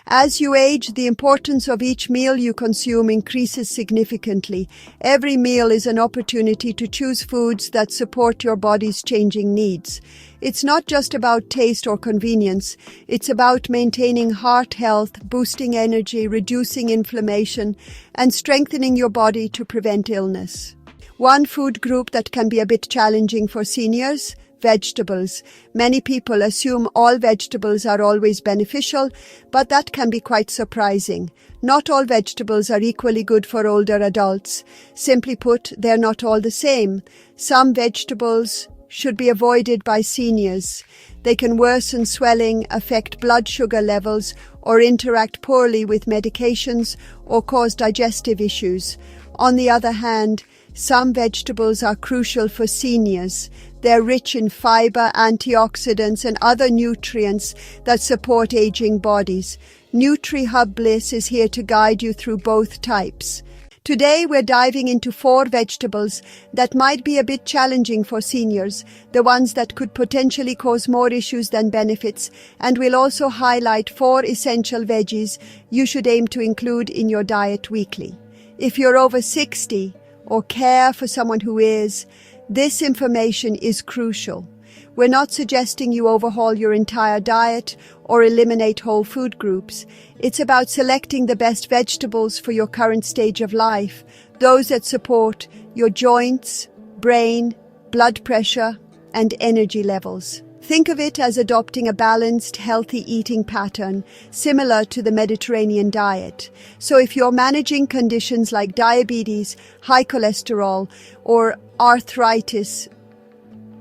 As you age, the importance of each meal you consume increases significantly. Every meal is an opportunity to choose foods that support your body's changing needs. It's not just about taste or convenience. It's about maintaining heart health, boosting energy, reducing inflammation, and strengthening your body to prevent illness. One food group that can be a bit challenging for seniors: vegetables. Many people assume all vegetables are always beneficial, but that can be quite surprising. Not all vegetables are equally good for older adults. Simply put, they're not all the same. Some vegetables should be avoided by seniors. They can worsen swelling, affect blood sugar levels, or interact poorly with medications or cause digestive issues. On the other hand, some vegetables are crucial for seniors. They're rich in fiber, antioxidants, and other nutrients that support aging bodies. NutriHub Bliss is here to guide you through both types. Today, we're diving into 4 vegetables that might be a bit challenging for seniors, the ones that could potentially cause more issues than benefits, and we'll also highlight 4 essential veggies you should aim to include in your diet weekly. If you're over 60 or care for someone who is, this information is crucial. We're not suggesting you overhaul your entire diet or eliminate whole food groups. It's about selecting the best vegetables for your current stage of life, those that support your joints, brain, blood pressure, and energy levels. Think of it as adopting a balanced, healthy eating pattern, similar to the Mediterranean diet. So if you're managing conditions like diabetes, high cholesterol, or arthritis,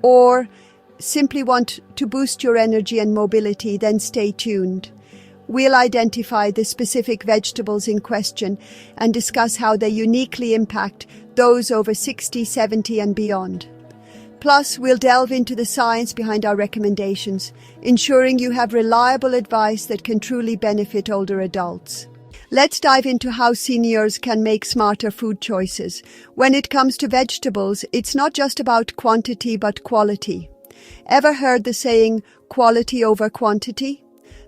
or simply want to boost your energy and mobility, then stay tuned. We'll identify the specific vegetables in question and discuss how they uniquely impact those over 60, 70, and beyond. Plus, we'll delve into the science behind our recommendations, ensuring you have reliable advice that can truly benefit older adults. Let's dive into how seniors can make smarter food choices. When it comes to vegetables, it's not just about quantity but quality. Ever heard the saying, quality over quantity?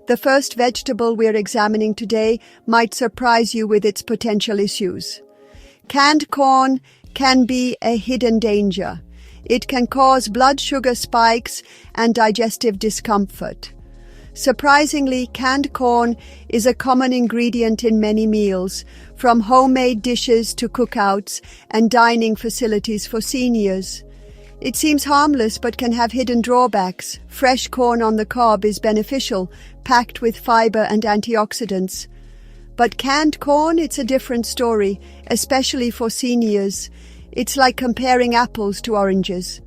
The first vegetable we're examining today might surprise you with its potential issues. Canned corn can be a hidden danger. It can cause blood sugar spikes and digestive discomfort. Surprisingly, canned corn is a common ingredient in many meals, from homemade dishes to cookouts and dining facilities for seniors. It seems harmless but can have hidden drawbacks. Fresh corn on the cob is beneficial, packed with fiber and antioxidants. But canned corn, it's a different story, especially for seniors. It's like comparing apples to oranges.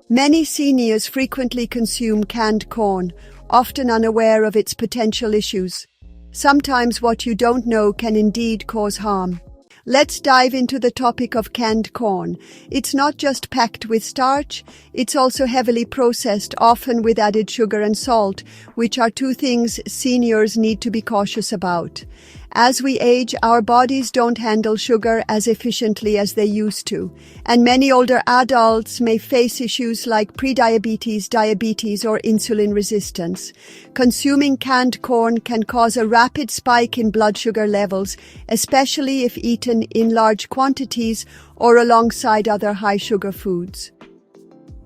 Many seniors frequently consume canned corn, often unaware of its potential issues. Sometimes what you don't know can indeed cause harm. Let's dive into the topic of canned corn. It's not just packed with starch, it's also heavily processed, often with added sugar and salt, which are 2 things seniors need to be cautious about. As we age, our bodies don't handle sugar as efficiently as they used to, and many older adults may face issues like prediabetes, diabetes, or insulin resistance. Consuming canned corn can cause a rapid spike in blood sugar levels, especially if eaten in large quantities or alongside other high-sugar foods.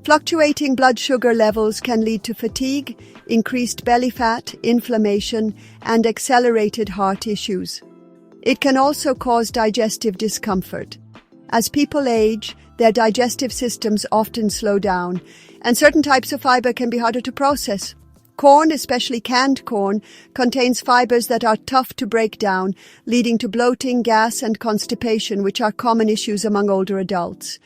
Fluctuating blood sugar levels can lead to fatigue, increased belly fat, inflammation, and accelerated heart issues. It can also cause digestive discomfort. As people age, their digestive systems often slow down, and certain types of fiber can be harder to process. Corn, especially canned corn, contains fibers that are tough to break down, leading to bloating, gas, and constipation, which are common issues among older adults.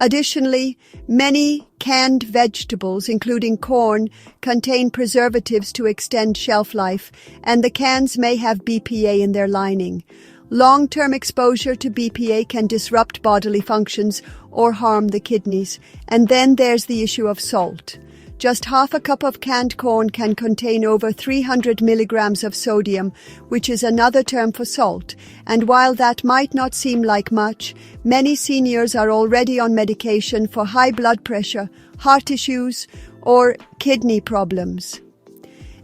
Additionally, many canned vegetables, including corn, contain preservatives to extend shelf life, and the cans may have BPA in their lining. Long-term exposure to BPA can disrupt bodily functions or harm the kidneys. And then there's the issue of salt. Just half a cup of canned corn can contain over 300 milligrams of sodium, which is another term for salt. And while that might not seem like much, many seniors are already on medication for high blood pressure, heart issues, or kidney problems.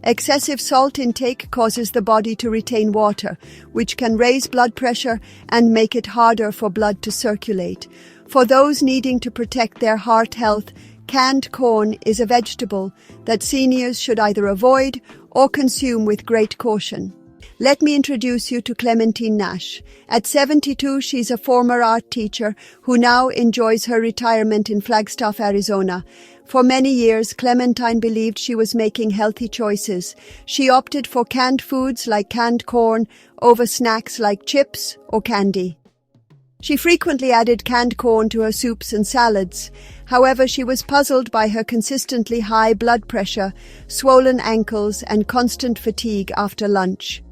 Excessive salt intake causes the body to retain water, which can raise blood pressure and make it harder for blood to circulate. For those needing to protect their heart health, canned corn is a vegetable that seniors should either avoid or consume with great caution. Let me introduce you to Clementine Nash. At 72, she's a former art teacher who now enjoys her retirement in Flagstaff, Arizona. For many years, Clementine believed she was making healthy choices. She opted for canned foods like canned corn over snacks like chips or candy. She frequently added canned corn to her soups and salads. However, she was puzzled by her consistently high blood pressure, swollen ankles, and constant fatigue after lunch.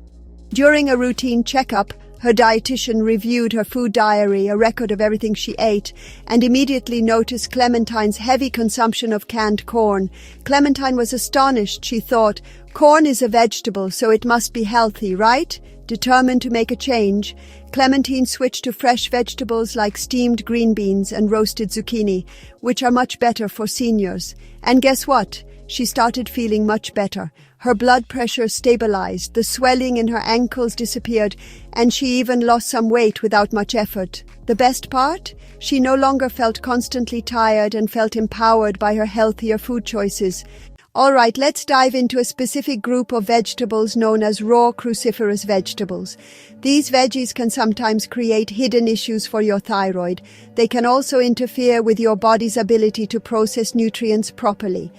During a routine checkup, her dietitian reviewed her food diary, a record of everything she ate, and immediately noticed Clementine's heavy consumption of canned corn. Clementine was astonished. She thought, corn is a vegetable, so it must be healthy, right? Determined to make a change, Clementine switched to fresh vegetables like steamed green beans and roasted zucchini, which are much better for seniors. And guess what? She started feeling much better. Her blood pressure stabilized, the swelling in her ankles disappeared, and she even lost some weight without much effort. The best part? She no longer felt constantly tired and felt empowered by her healthier food choices. All right, let's dive into a specific group of vegetables known as raw cruciferous vegetables. These veggies can sometimes create hidden issues for your thyroid. They can also interfere with your body's ability to process nutrients properly.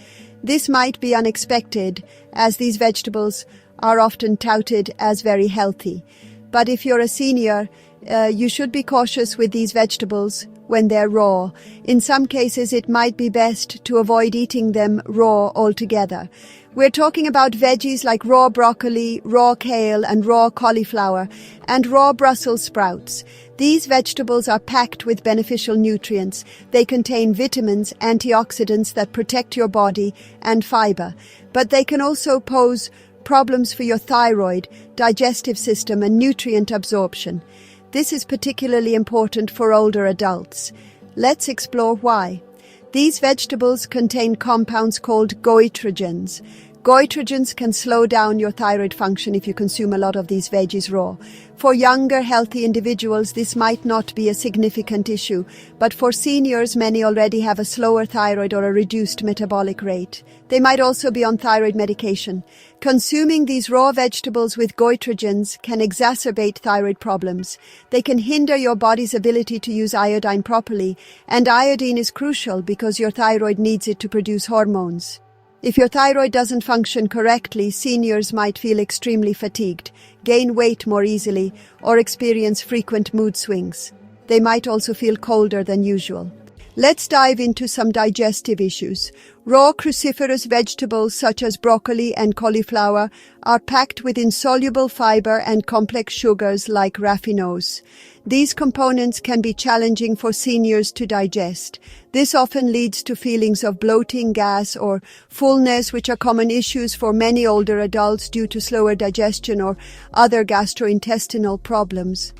This might be unexpected, as these vegetables are often touted as very healthy. But if you're a senior, you should be cautious with these vegetables when they're raw. In some cases, it might be best to avoid eating them raw altogether. We're talking about veggies like raw broccoli, raw kale, and raw cauliflower, and raw Brussels sprouts. These vegetables are packed with beneficial nutrients. They contain vitamins, antioxidants that protect your body, and fiber. But they can also pose problems for your thyroid, digestive system, and nutrient absorption. This is particularly important for older adults. Let's explore why. These vegetables contain compounds called goitrogens. Goitrogens can slow down your thyroid function if you consume a lot of these veggies raw. For younger, healthy individuals, this might not be a significant issue, but for seniors, many already have a slower thyroid or a reduced metabolic rate. They might also be on thyroid medication. Consuming these raw vegetables with goitrogens can exacerbate thyroid problems. They can hinder your body's ability to use iodine properly, and iodine is crucial because your thyroid needs it to produce hormones. If your thyroid doesn't function correctly, seniors might feel extremely fatigued, gain weight more easily, or experience frequent mood swings. They might also feel colder than usual. Let's dive into some digestive issues. Raw cruciferous vegetables such as broccoli and cauliflower are packed with insoluble fiber and complex sugars like raffinose. These components can be challenging for seniors to digest. This often leads to feelings of bloating, gas, or fullness, which are common issues for many older adults due to slower digestion or other gastrointestinal problems.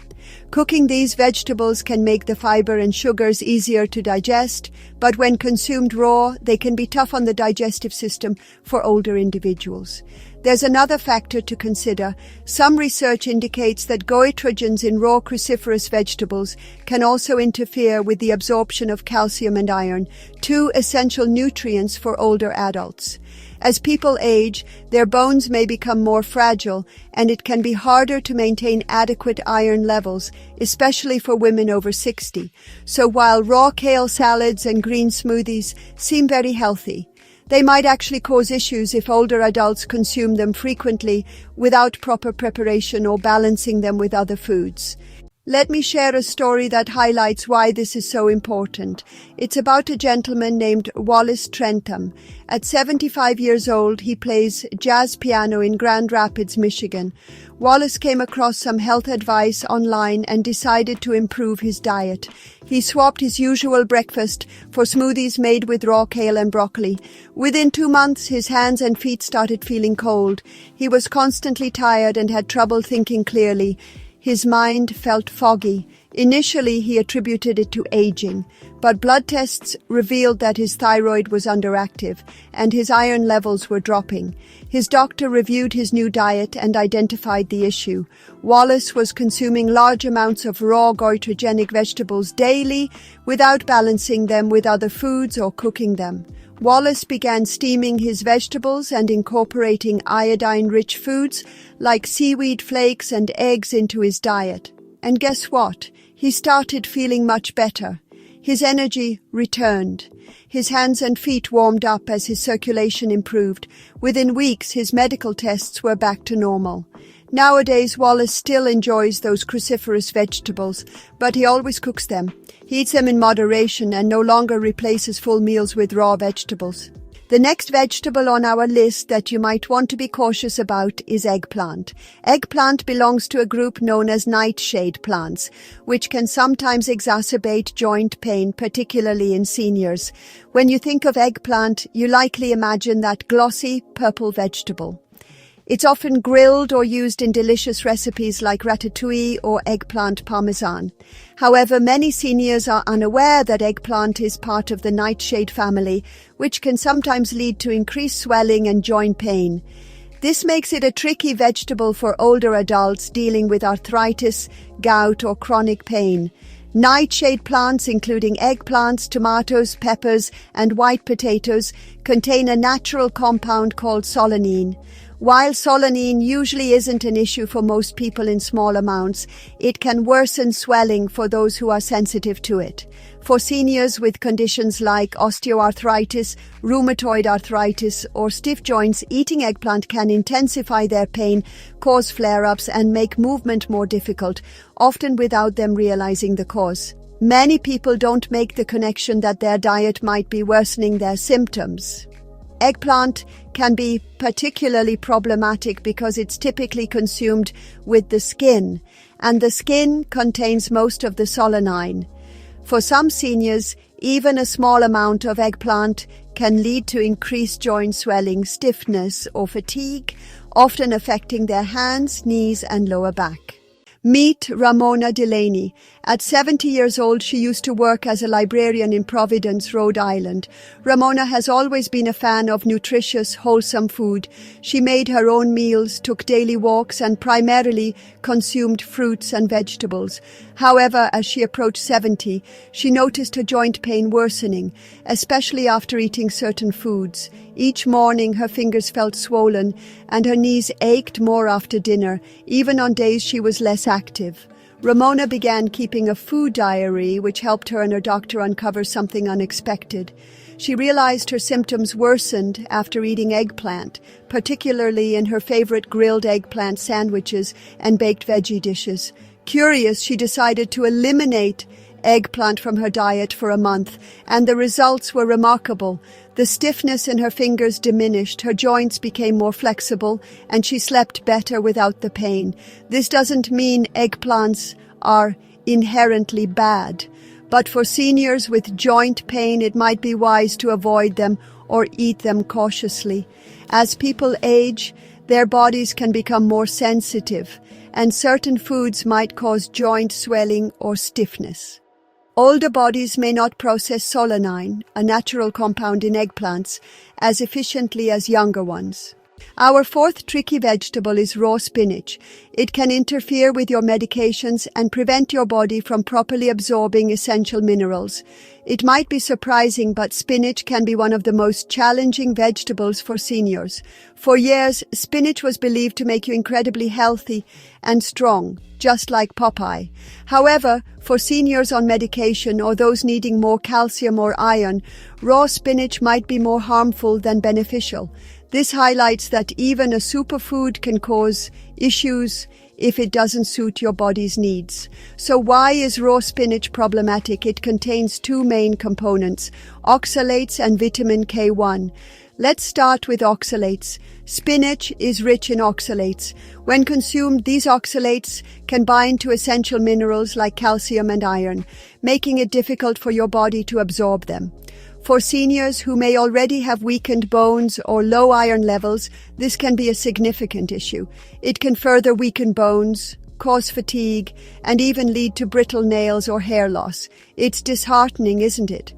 Cooking these vegetables can make the fiber and sugars easier to digest, but when consumed raw, they can be tough on the digestive system for older individuals. There's another factor to consider. Some research indicates that goitrogens in raw cruciferous vegetables can also interfere with the absorption of calcium and iron, two essential nutrients for older adults. As people age, their bones may become more fragile, and it can be harder to maintain adequate iron levels, especially for women over 60. So while raw kale salads and green smoothies seem very healthy, they might actually cause issues if older adults consume them frequently without proper preparation or balancing them with other foods. Let me share a story that highlights why this is so important. It's about a gentleman named Wallace Trentham. At 75 years old, he plays jazz piano in Grand Rapids, Michigan. Wallace came across some health advice online and decided to improve his diet. He swapped his usual breakfast for smoothies made with raw kale and broccoli. Within 2 months, his hands and feet started feeling cold. He was constantly tired and had trouble thinking clearly. His mind felt foggy. Initially, he attributed it to aging, but blood tests revealed that his thyroid was underactive and his iron levels were dropping. His doctor reviewed his new diet and identified the issue. Wallace was consuming large amounts of raw goitrogenic vegetables daily without balancing them with other foods or cooking them. Wallace began steaming his vegetables and incorporating iodine-rich foods like seaweed flakes and eggs into his diet. And guess what? He started feeling much better. His energy returned. His hands and feet warmed up as his circulation improved. Within weeks, his medical tests were back to normal. Nowadays, Wallace still enjoys those cruciferous vegetables, but he always cooks them. He eats them in moderation and no longer replaces full meals with raw vegetables. The next vegetable on our list that you might want to be cautious about is eggplant. Eggplant belongs to a group known as nightshade plants, which can sometimes exacerbate joint pain, particularly in seniors. When you think of eggplant, you likely imagine that glossy purple vegetable. It's often grilled or used in delicious recipes like ratatouille or eggplant parmesan. However, many seniors are unaware that eggplant is part of the nightshade family, which can sometimes lead to increased swelling and joint pain. This makes it a tricky vegetable for older adults dealing with arthritis, gout, or chronic pain. Nightshade plants, including eggplants, tomatoes, peppers, and white potatoes, contain a natural compound called solanine. While solanine usually isn't an issue for most people in small amounts, it can worsen swelling for those who are sensitive to it. For seniors with conditions like osteoarthritis, rheumatoid arthritis, or stiff joints, eating eggplant can intensify their pain, cause flare-ups, and make movement more difficult, often without them realizing the cause. Many people don't make the connection that their diet might be worsening their symptoms. Eggplant can be particularly problematic because it's typically consumed with the skin, and the skin contains most of the solanine. For some seniors, even a small amount of eggplant can lead to increased joint swelling, stiffness, or fatigue, often affecting their hands, knees, and lower back. Meet Ramona Delaney. At 70 years old, she used to work as a librarian in Providence, Rhode Island. Ramona has always been a fan of nutritious, wholesome food. She made her own meals, took daily walks, and primarily consumed fruits and vegetables. However, as she approached 70, she noticed her joint pain worsening, especially after eating certain foods. Each morning, her fingers felt swollen, and her knees ached more after dinner, even on days she was less active. Ramona began keeping a food diary, which helped her and her doctor uncover something unexpected. She realized her symptoms worsened after eating eggplant, particularly in her favorite grilled eggplant sandwiches and baked veggie dishes. Curious, she decided to eliminate eggplant from her diet for a month, and the results were remarkable. The stiffness in her fingers diminished, her joints became more flexible, and she slept better without the pain. This doesn't mean eggplants are inherently bad, but for seniors with joint pain, it might be wise to avoid them or eat them cautiously. As people age, their bodies can become more sensitive, and certain foods might cause joint swelling or stiffness. Older bodies may not process solanine, a natural compound in eggplants, as efficiently as younger ones. Our fourth tricky vegetable is raw spinach. It can interfere with your medications and prevent your body from properly absorbing essential minerals. It might be surprising, but spinach can be one of the most challenging vegetables for seniors. For years, spinach was believed to make you incredibly healthy and strong, just like Popeye. However, for seniors on medication or those needing more calcium or iron, raw spinach might be more harmful than beneficial. This highlights that even a superfood can cause issues if it doesn't suit your body's needs. So why is raw spinach problematic? It contains two main components, oxalates and vitamin K1. Let's start with oxalates. Spinach is rich in oxalates. When consumed, these oxalates can bind to essential minerals like calcium and iron, making it difficult for your body to absorb them. For seniors who may already have weakened bones or low iron levels, this can be a significant issue. It can further weaken bones, cause fatigue, and even lead to brittle nails or hair loss. It's disheartening, isn't it?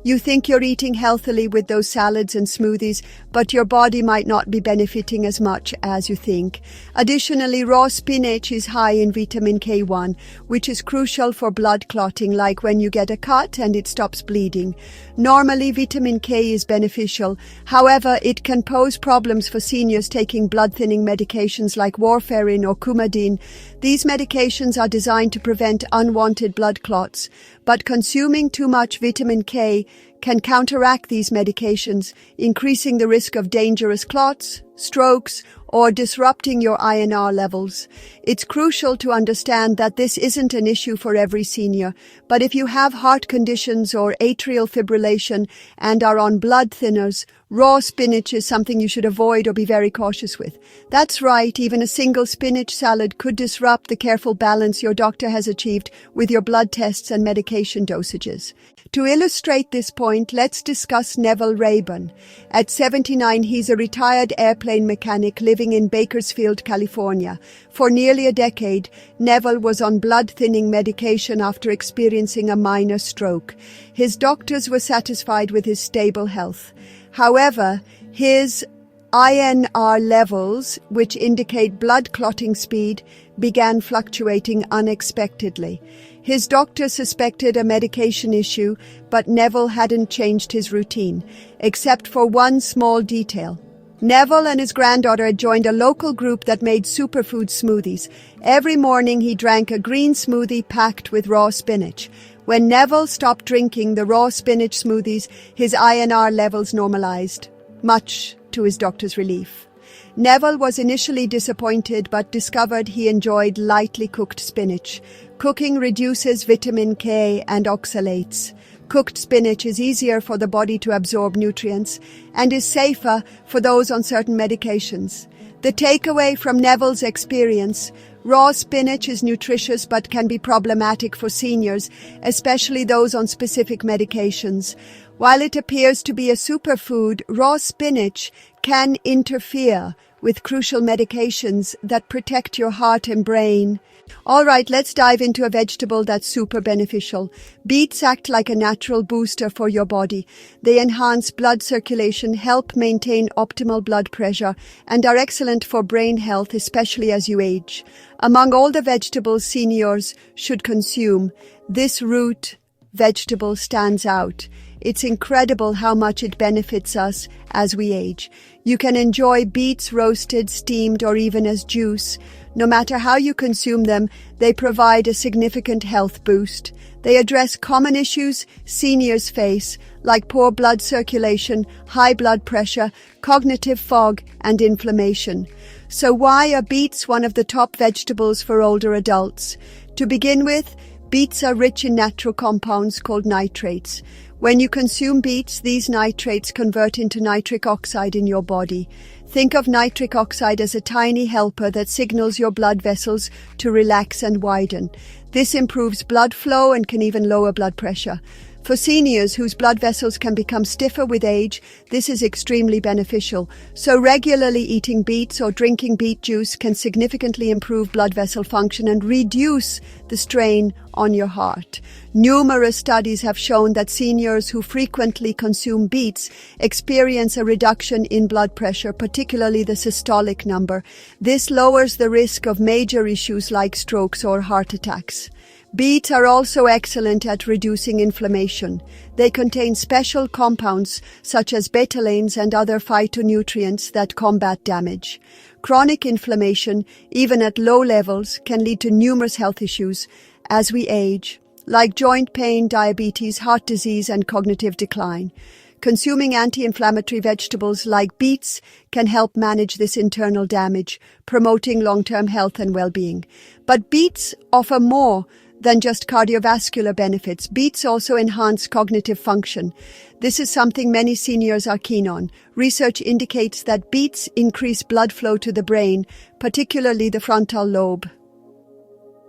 You think you're eating healthily with those salads and smoothies, but your body might not be benefiting as much as you think. Additionally, raw spinach is high in vitamin K1, which is crucial for blood clotting, like when you get a cut and it stops bleeding. Normally, vitamin K is beneficial. However, it can pose problems for seniors taking blood-thinning medications like warfarin or Coumadin. These medications are designed to prevent unwanted blood clots, but consuming too much vitamin K can counteract these medications, increasing the risk of dangerous clots, strokes, or disrupting your INR levels. It's crucial to understand that this isn't an issue for every senior, but if you have heart conditions or atrial fibrillation and are on blood thinners, raw spinach is something you should avoid or be very cautious with. That's right, even a single spinach salad could disrupt the careful balance your doctor has achieved with your blood tests and medication dosages. To illustrate this point, let's discuss Neville Rayburn. At 79, he's a retired airplane mechanic living in Bakersfield, California. For nearly a decade, Neville was on blood-thinning medication after experiencing a minor stroke. His doctors were satisfied with his stable health. However, his INR levels, which indicate blood clotting speed, began fluctuating unexpectedly. His doctor suspected a medication issue, but Neville hadn't changed his routine, except for one small detail. Neville and his granddaughter had joined a local group that made superfood smoothies. Every morning he drank a green smoothie packed with raw spinach. When Neville stopped drinking the raw spinach smoothies, his INR levels normalized, much to his doctor's relief. Neville was initially disappointed but discovered he enjoyed lightly cooked spinach. Cooking reduces vitamin K and oxalates. Cooked spinach is easier for the body to absorb nutrients and is safer for those on certain medications. The takeaway from Neville's experience: raw spinach is nutritious but can be problematic for seniors, especially those on specific medications. While it appears to be a superfood, raw spinach can interfere with crucial medications that protect your heart and brain. All right, let's dive into a vegetable that's super beneficial. Beets act like a natural booster for your body. They enhance blood circulation, help maintain optimal blood pressure, and are excellent for brain health, especially as you age. Among all the vegetables seniors should consume, this root vegetable stands out. It's incredible how much it benefits us as we age. You can enjoy beets roasted, steamed, or even as juice. No matter how you consume them, they provide a significant health boost. They address common issues seniors face, like poor blood circulation, high blood pressure, cognitive fog, and inflammation. So why are beets one of the top vegetables for older adults? To begin with, beets are rich in natural compounds called nitrates. When you consume beets, these nitrates convert into nitric oxide in your body. Think of nitric oxide as a tiny helper that signals your blood vessels to relax and widen. This improves blood flow and can even lower blood pressure. For seniors whose blood vessels can become stiffer with age, this is extremely beneficial. So regularly eating beets or drinking beet juice can significantly improve blood vessel function and reduce the strain on your heart. Numerous studies have shown that seniors who frequently consume beets experience a reduction in blood pressure, particularly the systolic number. This lowers the risk of major issues like strokes or heart attacks. Beets are also excellent at reducing inflammation. They contain special compounds such as betalains and other phytonutrients that combat damage. Chronic inflammation, even at low levels, can lead to numerous health issues as we age, like joint pain, diabetes, heart disease, and cognitive decline. Consuming anti-inflammatory vegetables like beets can help manage this internal damage, promoting long-term health and well-being. But beets offer more than just cardiovascular benefits. Beets also enhance cognitive function. This is something many seniors are keen on. Research indicates that beets increase blood flow to the brain, particularly the frontal lobe.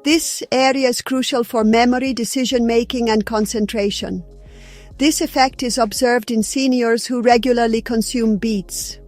This area is crucial for memory, decision-making, and concentration. This effect is observed in seniors who regularly consume beets.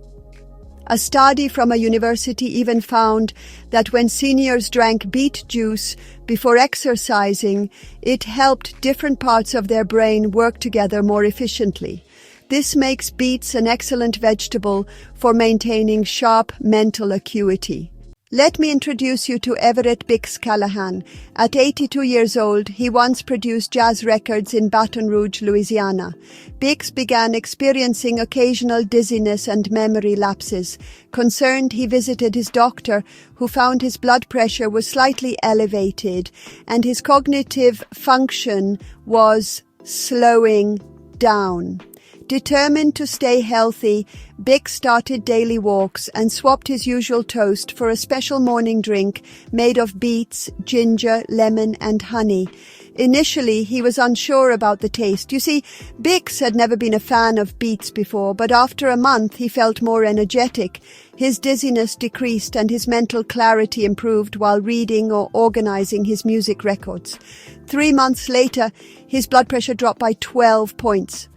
A study from a university even found that when seniors drank beet juice before exercising, it helped different parts of their brain work together more efficiently. This makes beets an excellent vegetable for maintaining sharp mental acuity. Let me introduce you to Everett Bix Callahan. At 82 years old, he once produced jazz records in Baton Rouge, Louisiana. Bix began experiencing occasional dizziness and memory lapses. Concerned, he visited his doctor, who found his blood pressure was slightly elevated and his cognitive function was slowing down. Determined to stay healthy, Bix started daily walks and swapped his usual toast for a special morning drink made of beets, ginger, lemon, and honey. Initially, he was unsure about the taste. You see, Bix had never been a fan of beets before, but after a month he felt more energetic. His dizziness decreased and his mental clarity improved while reading or organizing his music records. 3 months later, his blood pressure dropped by 12 points.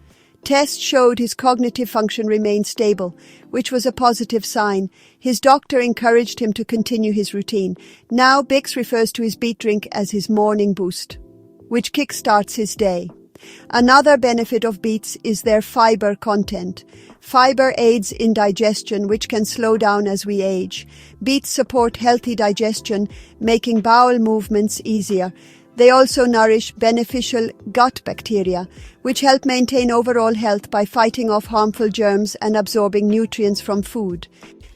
Tests showed his cognitive function remained stable, which was a positive sign. His doctor encouraged him to continue his routine. Now Bix refers to his beet drink as his morning boost, which kickstarts his day. Another benefit of beets is their fiber content. Fiber aids in digestion, which can slow down as we age. Beets support healthy digestion, making bowel movements easier. They also nourish beneficial gut bacteria, which help maintain overall health by fighting off harmful germs and absorbing nutrients from food.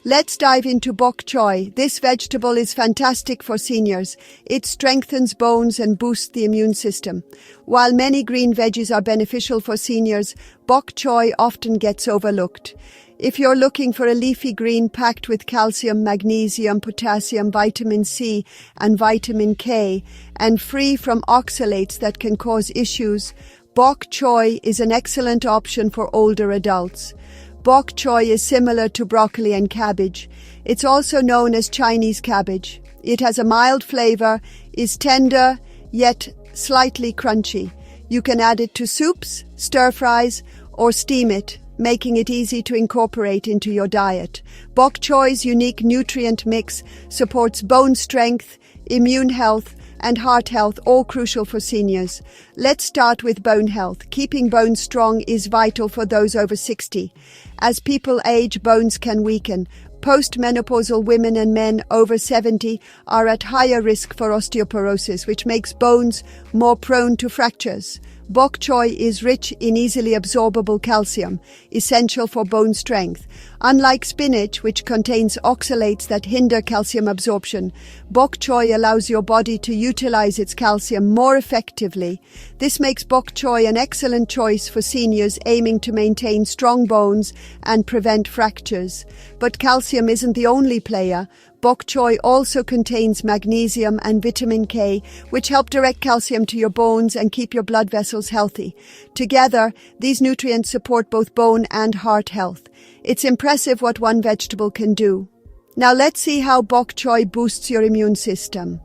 Let's dive into bok choy. This vegetable is fantastic for seniors. It strengthens bones and boosts the immune system. While many green veggies are beneficial for seniors, bok choy often gets overlooked. If you're looking for a leafy green packed with calcium, magnesium, potassium, vitamin C, and vitamin K, and free from oxalates that can cause issues, bok choy is an excellent option for older adults. Bok choy is similar to broccoli and cabbage. It's also known as Chinese cabbage. It has a mild flavor, is tender, yet slightly crunchy. You can add it to soups, stir-fries, or steam it, making it easy to incorporate into your diet. Bok choy's unique nutrient mix supports bone strength, immune health, and heart health, all crucial for seniors. Let's start with bone health. Keeping bones strong is vital for those over 60. As people age, bones can weaken. Postmenopausal women and men over 70 are at higher risk for osteoporosis, which makes bones more prone to fractures. Bok choy is rich in easily absorbable calcium, essential for bone strength. Unlike spinach, which contains oxalates that hinder calcium absorption, bok choy allows your body to utilize its calcium more effectively. This makes bok choy an excellent choice for seniors aiming to maintain strong bones and prevent fractures. But calcium isn't the only player. Bok choy also contains magnesium and vitamin K, which help direct calcium to your bones and keep your blood vessels healthy. Together, these nutrients support both bone and heart health. It's impressive what one vegetable can do. Now let's see how bok choy boosts your immune system.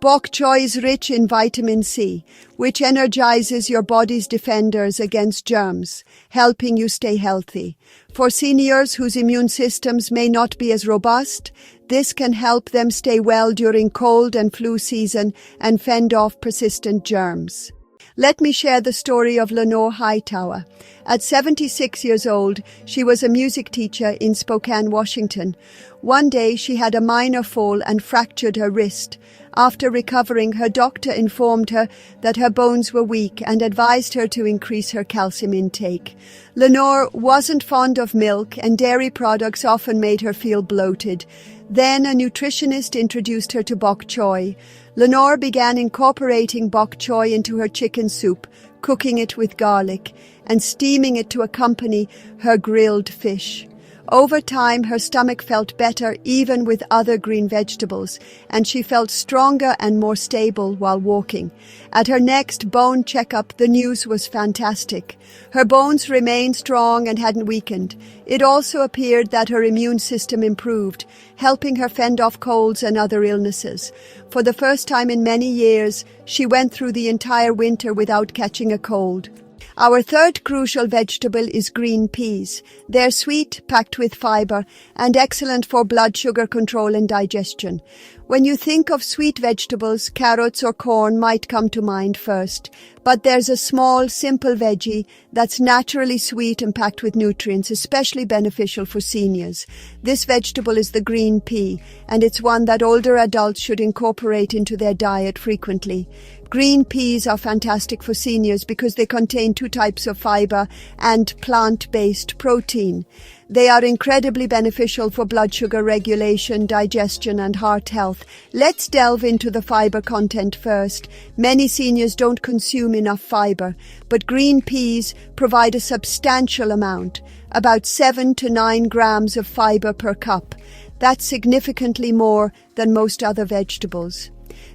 Bok choy is rich in vitamin C, which energizes your body's defenders against germs, helping you stay healthy. For seniors whose immune systems may not be as robust, this can help them stay well during cold and flu season and fend off persistent germs. Let me share the story of Lenore Hightower. At 76 years old, she was a music teacher in Spokane, Washington. One day, she had a minor fall and fractured her wrist. After recovering, her doctor informed her that her bones were weak and advised her to increase her calcium intake. Lenore wasn't fond of milk, and dairy products often made her feel bloated. Then a nutritionist introduced her to bok choy. Lenore began incorporating bok choy into her chicken soup, cooking it with garlic, and steaming it to accompany her grilled fish. Over time, her stomach felt better even with other green vegetables, and she felt stronger and more stable while walking. At her next bone checkup, the news was fantastic. Her bones remained strong and hadn't weakened. It also appeared that her immune system improved, helping her fend off colds and other illnesses. For the first time in many years, she went through the entire winter without catching a cold. Our third crucial vegetable is green peas. They're sweet, packed with fiber, and excellent for blood sugar control and digestion. When you think of sweet vegetables, carrots or corn might come to mind first. But there's a small, simple veggie that's naturally sweet and packed with nutrients, especially beneficial for seniors. This vegetable is the green pea, and it's one that older adults should incorporate into their diet frequently. Green peas are fantastic for seniors because they contain 2 types of fiber and plant-based protein. They are incredibly beneficial for blood sugar regulation, digestion, and heart health. Let's delve into the fiber content first. Many seniors don't consume enough fiber, but green peas provide a substantial amount, about 7 to 9 grams of fiber per cup. That's significantly more than most other vegetables.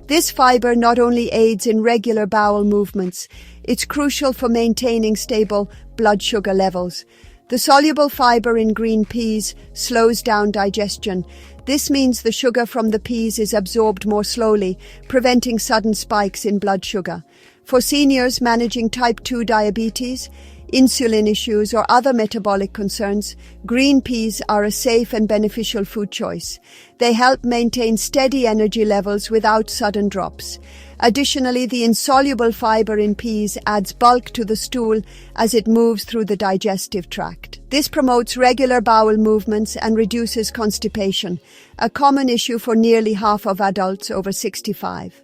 This fiber not only aids in regular bowel movements, it's crucial for maintaining stable blood sugar levels. The soluble fiber in green peas slows down digestion. This means the sugar from the peas is absorbed more slowly, preventing sudden spikes in blood sugar. For seniors managing type 2 diabetes, insulin issues, or other metabolic concerns, green peas are a safe and beneficial food choice. They help maintain steady energy levels without sudden drops. Additionally, the insoluble fiber in peas adds bulk to the stool as it moves through the digestive tract. This promotes regular bowel movements and reduces constipation, a common issue for nearly half of adults over 65.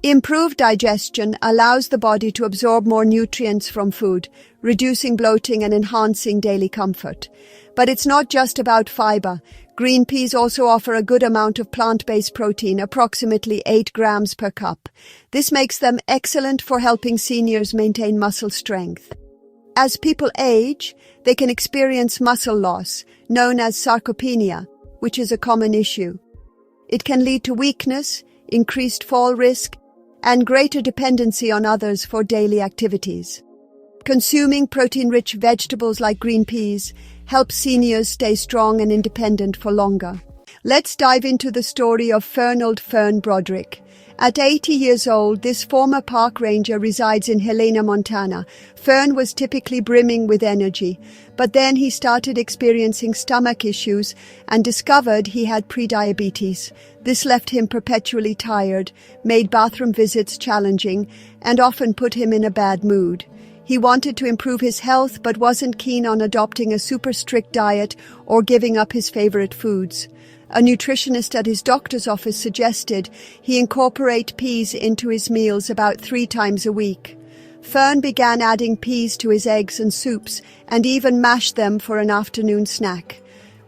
Improved digestion allows the body to absorb more nutrients from food, reducing bloating and enhancing daily comfort. But it's not just about fiber. Green peas also offer a good amount of plant-based protein, approximately 8 grams per cup. This makes them excellent for helping seniors maintain muscle strength. As people age, they can experience muscle loss, known as sarcopenia, which is a common issue. It can lead to weakness, increased fall risk, and greater dependency on others for daily activities. Consuming protein-rich vegetables like green peas helps seniors stay strong and independent for longer. Let's dive into the story of Fernald Fern Broderick. At 80 years old, this former park ranger resides in Helena, Montana. Fern was typically brimming with energy, but then he started experiencing stomach issues and discovered he had prediabetes. This left him perpetually tired, made bathroom visits challenging, and often put him in a bad mood. He wanted to improve his health but wasn't keen on adopting a super strict diet or giving up his favorite foods. A nutritionist at his doctor's office suggested he incorporate peas into his meals about 3 times a week. Fern began adding peas to his eggs and soups and even mashed them for an afternoon snack.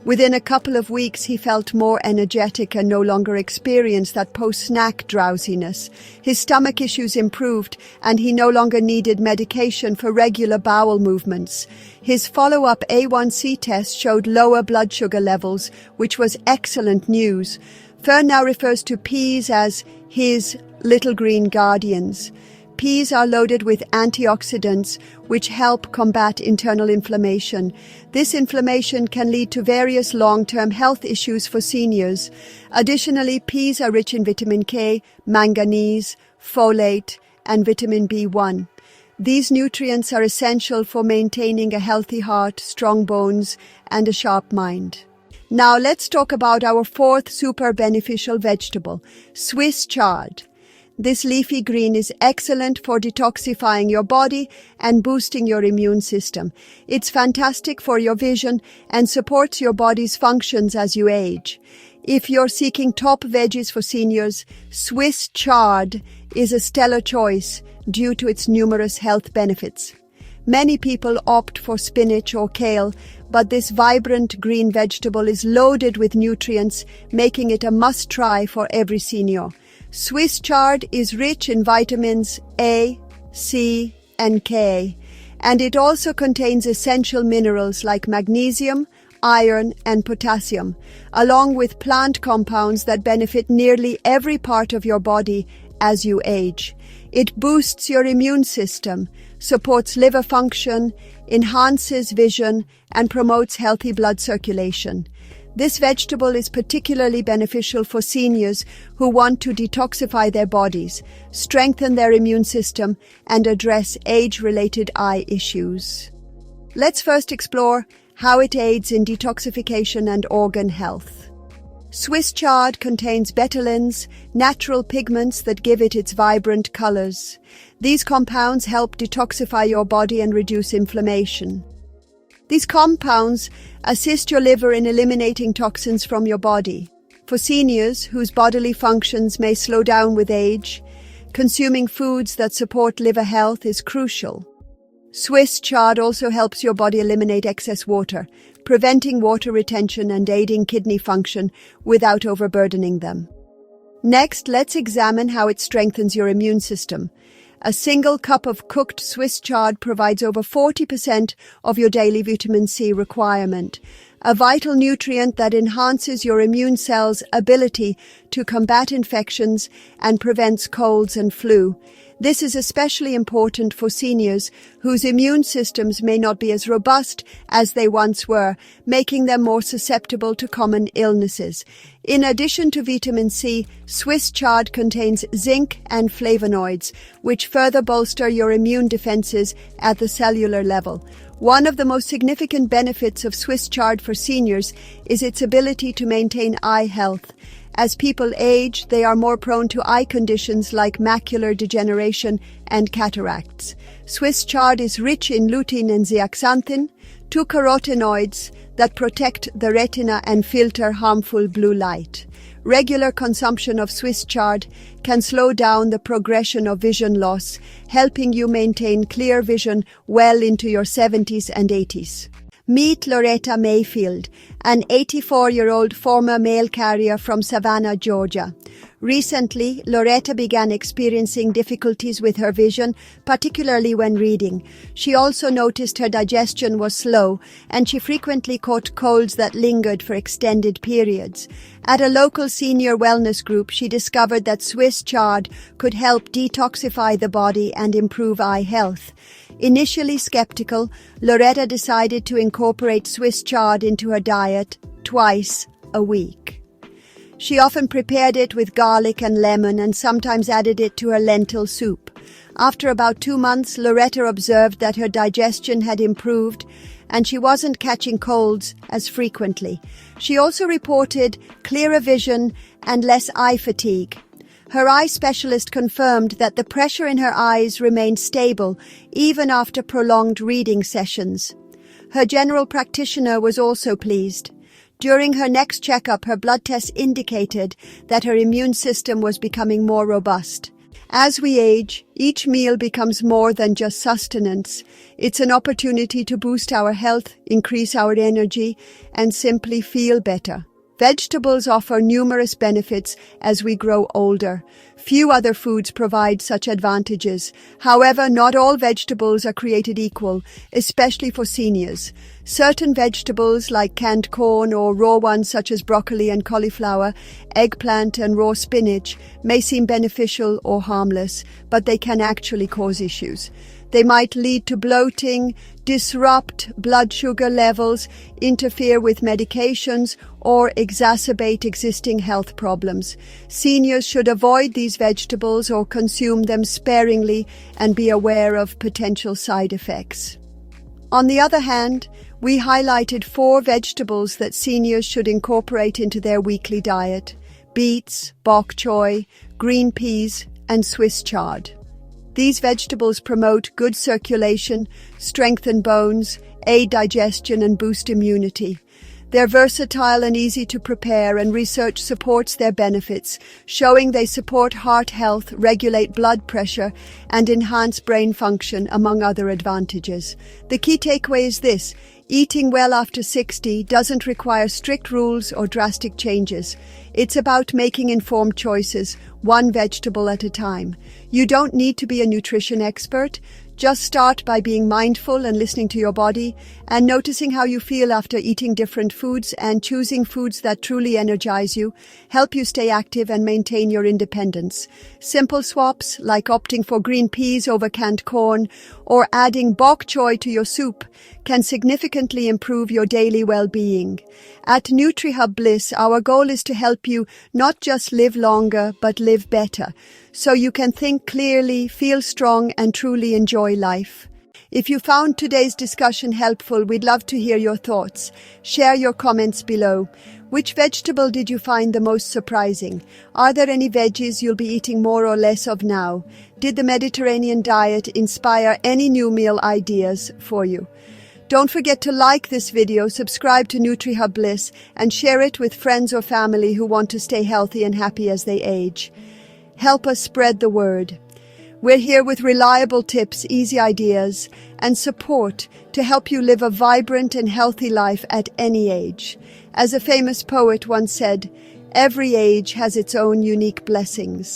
Within a couple of weeks, he felt more energetic and no longer experienced that post-snack drowsiness. His stomach issues improved, and he no longer needed medication for regular bowel movements. His follow-up A1C test showed lower blood sugar levels, which was excellent news. Fern now refers to peas as his little green guardians. Peas are loaded with antioxidants which help combat internal inflammation. This inflammation can lead to various long-term health issues for seniors. Additionally, peas are rich in vitamin K, manganese, folate, and vitamin B1. These nutrients are essential for maintaining a healthy heart, strong bones, and a sharp mind. Now let's talk about our fourth super beneficial vegetable, Swiss chard. This leafy green is excellent for detoxifying your body and boosting your immune system. It's fantastic for your vision and supports your body's functions as you age. If you're seeking top veggies for seniors, Swiss chard is a stellar choice due to its numerous health benefits. Many people opt for spinach or kale, but this vibrant green vegetable is loaded with nutrients, making it a must-try for every senior. Swiss chard is rich in vitamins A, C, and K, and it also contains essential minerals like magnesium, iron, and potassium, along with plant compounds that benefit nearly every part of your body as you age. It boosts your immune system, supports liver function, enhances vision, and promotes healthy blood circulation. This vegetable is particularly beneficial for seniors who want to detoxify their bodies, strengthen their immune system, and address age-related eye issues. Let's first explore how it aids in detoxification and organ health. Swiss chard contains betalains, natural pigments that give it its vibrant colors. These compounds help detoxify your body and reduce inflammation. These compounds assist your liver in eliminating toxins from your body. For seniors whose bodily functions may slow down with age, consuming foods that support liver health is crucial. Swiss chard also helps your body eliminate excess water, preventing water retention and aiding kidney function without overburdening them. Next, let's examine how it strengthens your immune system. A single cup of cooked Swiss chard provides over 40% of your daily vitamin C requirement, a vital nutrient that enhances your immune cells' ability to combat infections and prevents colds and flu. This is especially important for seniors whose immune systems may not be as robust as they once were, making them more susceptible to common illnesses. In addition to vitamin C, Swiss chard contains zinc and flavonoids, which further bolster your immune defenses at the cellular level. One of the most significant benefits of Swiss chard for seniors is its ability to maintain eye health. As people age, they are more prone to eye conditions like macular degeneration and cataracts. Swiss chard is rich in lutein and zeaxanthin, two carotenoids that protect the retina and filter harmful blue light. Regular consumption of Swiss chard can slow down the progression of vision loss, helping you maintain clear vision well into your 70s and 80s. Meet Loretta Mayfield, an 84-year-old former mail carrier from Savannah, Georgia. Recently, Loretta began experiencing difficulties with her vision, particularly when reading. She also noticed her digestion was slow, and she frequently caught colds that lingered for extended periods. At a local senior wellness group, she discovered that Swiss chard could help detoxify the body and improve eye health. Initially skeptical, Loretta decided to incorporate Swiss chard into her diet twice a week. She often prepared it with garlic and lemon and sometimes added it to her lentil soup. After about 2 months, Loretta observed that her digestion had improved and she wasn't catching colds as frequently. She also reported clearer vision and less eye fatigue. Her eye specialist confirmed that the pressure in her eyes remained stable even after prolonged reading sessions. Her general practitioner was also pleased. During her next checkup, her blood tests indicated that her immune system was becoming more robust. As we age, each meal becomes more than just sustenance. It's an opportunity to boost our health, increase our energy, and simply feel better. Vegetables offer numerous benefits as we grow older. Few other foods provide such advantages. However, not all vegetables are created equal, especially for seniors. Certain vegetables like canned corn or raw ones such as broccoli and cauliflower, eggplant and raw spinach may seem beneficial or harmless, but they can actually cause issues. They might lead to bloating, disrupt blood sugar levels, interfere with medications, or exacerbate existing health problems. Seniors should avoid these vegetables or consume them sparingly and be aware of potential side effects. On the other hand, we highlighted 4 vegetables that seniors should incorporate into their weekly diet: beets, bok choy, green peas, and Swiss chard. These vegetables promote good circulation, strengthen bones, aid digestion, and boost immunity. They're versatile and easy to prepare, and research supports their benefits, showing they support heart health, regulate blood pressure, and enhance brain function, among other advantages. The key takeaway is this: eating well after 60 doesn't require strict rules or drastic changes. It's about making informed choices, one vegetable at a time. You don't need to be a nutrition expert. Just start by being mindful and listening to your body and noticing how you feel after eating different foods, and choosing foods that truly energize you, help you stay active and maintain your independence. Simple swaps like opting for green peas over canned corn or adding bok choy to your soup can significantly improve your daily well-being. At NutriHub Bliss, our goal is to help you not just live longer, but live better, so you can think clearly, feel strong, and truly enjoy life. If you found today's discussion helpful, we'd love to hear your thoughts. Share your comments below. Which vegetable did you find the most surprising? Are there any veggies you'll be eating more or less of now? Did the Mediterranean diet inspire any new meal ideas for you? Don't forget to like this video, subscribe to NutriHub Bliss, and share it with friends or family who want to stay healthy and happy as they age. Help us spread the word. We're here with reliable tips, easy ideas, and support to help you live a vibrant and healthy life at any age. As a famous poet once said, every age has its own unique blessings.